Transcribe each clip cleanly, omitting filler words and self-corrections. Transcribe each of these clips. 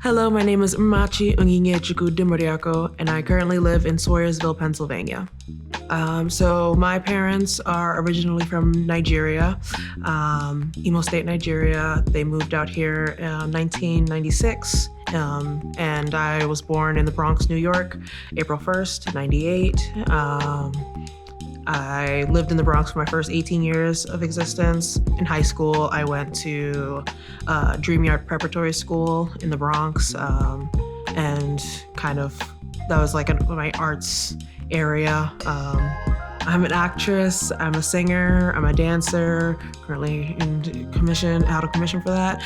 Hello, my name is Mmachi O Dimoriaku, and I currently live in Sawyersville, Pennsylvania. So my parents are originally from Nigeria, Imo State, Nigeria. They moved out here in 1996, and I was born in the Bronx, New York, April 1st, 98. I lived in the Bronx for my first 18 years of existence. In high school, I went to Dream Yard Preparatory School in the Bronx, and that was like my arts area. I'm an actress, I'm a singer, I'm a dancer, currently out of commission for that.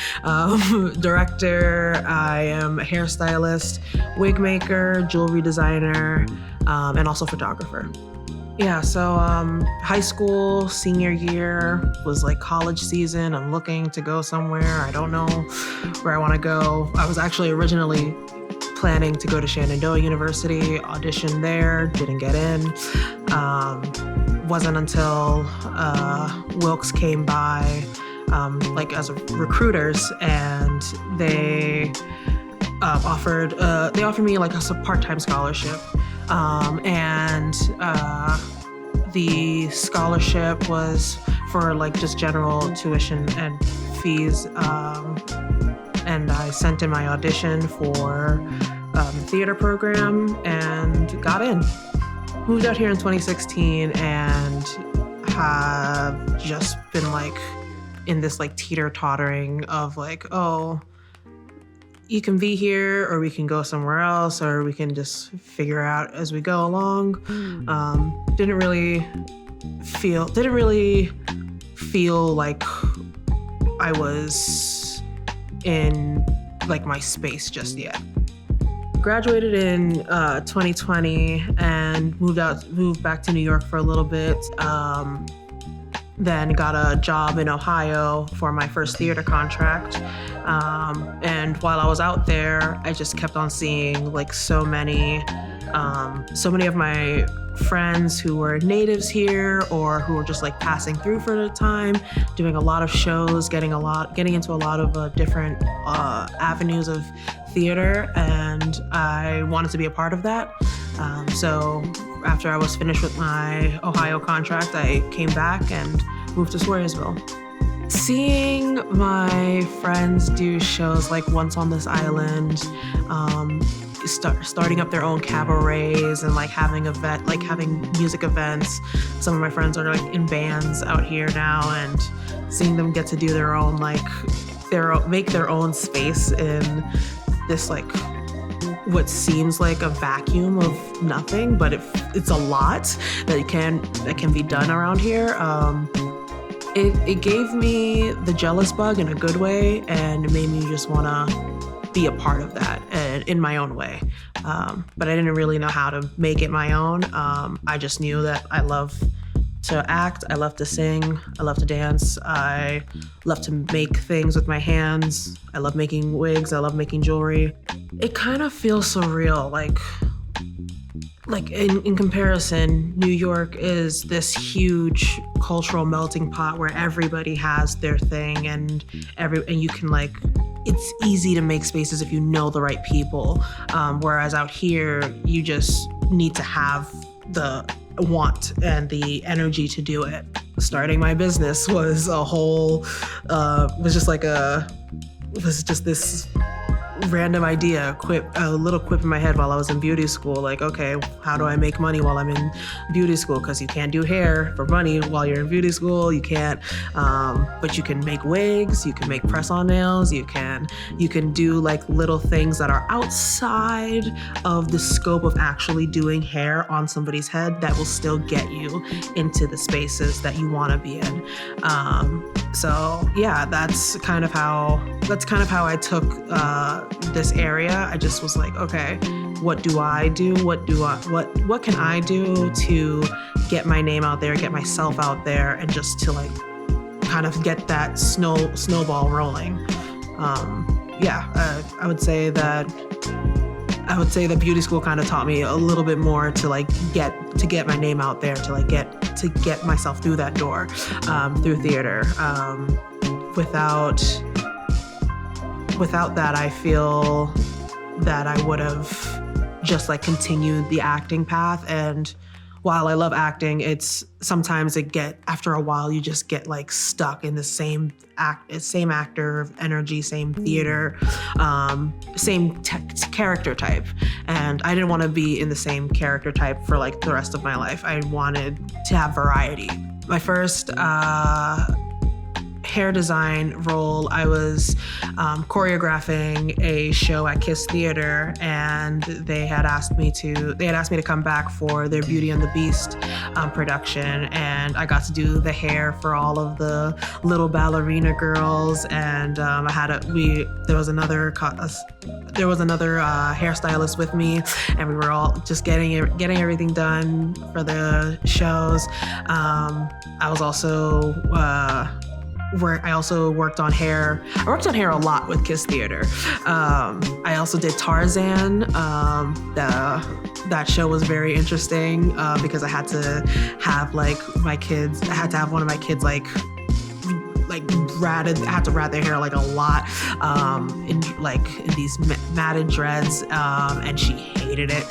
Director, I am a hairstylist, wig maker, jewelry designer, and also photographer. Yeah, so high school, senior year was like college season. I'm looking to go somewhere. I don't know where I want to go. I was actually originally planning to go to Shenandoah University, auditioned there, didn't get in. Wasn't until Wilkes came by as recruiters, and they offered me like a part-time scholarship. The scholarship was for like just general tuition and fees. And I sent in my audition for the theater program and got in. Moved out here in 2016 and have just been like in this like teeter-tottering of like, oh, you can be here or we can go somewhere else or we can just figure out as we go along. Didn't really feel like I was in like my space just yet. Graduated in 2020 and moved back to New York for a little bit. Then got a job in Ohio for my first theater contract. And while I was out there, I just kept on seeing like so many of my friends who were natives here or who were just like passing through for the time, doing a lot of shows, getting into a lot of different avenues of theater, and I wanted to be a part of that. So after I was finished with my Ohio contract, I came back and moved to Sawyersville. Seeing my friends do shows like Once on This Island, starting up their own cabarets and like having music events. Some of my friends are like in bands out here now, and seeing them get to do their own make their own space in this like what seems like a vacuum of nothing, but it's a lot that can be done around here. It gave me the jealous bug in a good way, and it made me just want to be a part of that in my own way. But I didn't really know how to make it my own. I just knew that I love to act, I love to sing, I love to dance, I love to make things with my hands, I love making wigs, I love making jewelry. It kind of feels surreal, like in comparison, New York is this huge cultural melting pot where everybody has their thing, and you can like, it's easy to make spaces if you know the right people. Whereas out here, you just need to have the want and the energy to do it. Starting my business was just this random idea, a little quip in my head while I was in beauty school. Like, okay, how do I make money while I'm in beauty school? Because you can't do hair for money while you're in beauty school. You can't, but you can make wigs, you can make press-on nails, you can do like little things that are outside of the scope of actually doing hair on somebody's head that will still get you into the spaces that you want to be in. So yeah, that's kind of how I took this area. I just was like, okay, what do I do? What can I do to get my name out there, get myself out there, and just to like kind of get that snowball rolling. I would say that beauty school kind of taught me a little bit more to like get my name out there, to get myself through that door, through theater, without without that, I feel that I would have just like continued the acting path. And while I love acting, it's sometimes after a while you just get like stuck in the same actor energy, same theater, same character type. And I didn't want to be in the same character type for like the rest of my life. I wanted to have variety. My first hair design role, I was choreographing a show at Kiss Theater, and they had asked me to come back for their Beauty and the Beast production, and I got to do the hair for all of the little ballerina girls, and there was another hairstylist with me, and we were all just getting everything done for the shows. I also worked on hair. I worked on hair a lot with Kiss Theater. I also did Tarzan. That show was very interesting because I had to have one of my kids I had to rat their hair like a lot in these matted dreads, and she hated it.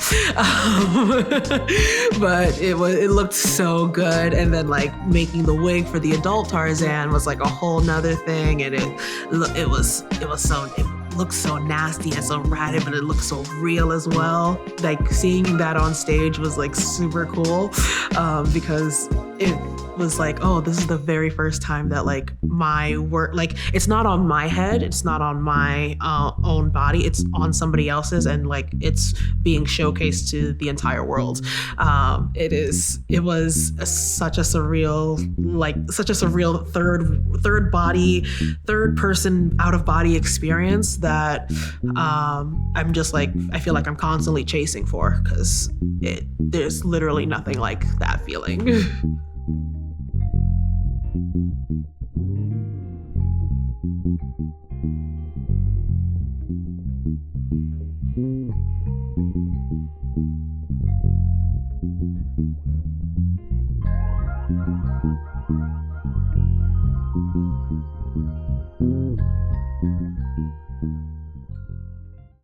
But it looked so good. And then like making the wig for the adult Tarzan was like a whole nother thing, and it looked so nasty and so ratted, but it looked so real as well. Like seeing that on stage was like super cool because it was like, oh, this is the very first time that like my work, like it's not on my head, it's not on my own body, it's on somebody else's, and like it's being showcased to the entire world. It was such a surreal third person out of body experience that I'm just like, I feel like I'm constantly chasing for, because there's literally nothing like that feeling.